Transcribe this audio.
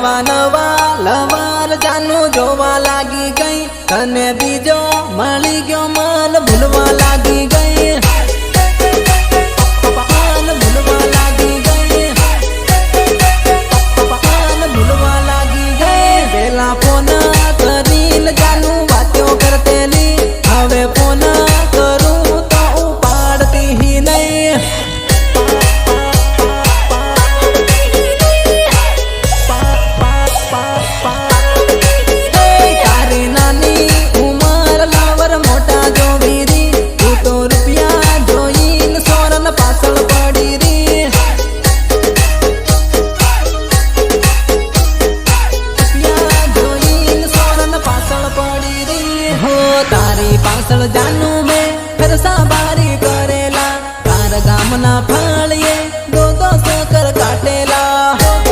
નવા નવા લવાર જાનું જોવા લાગી ગઈ તને બીજો મળી ગયો મન ભૂલવા લાગી ગઈ મન ભૂલવા લાગી ગઈ મન ભૂલવા લાગી ગઈ પેલા ફોન કરીને જાનું વાતો કરતેલી હવે ફોન કરું તો ઉપાડતી નહીં તારી પાછળ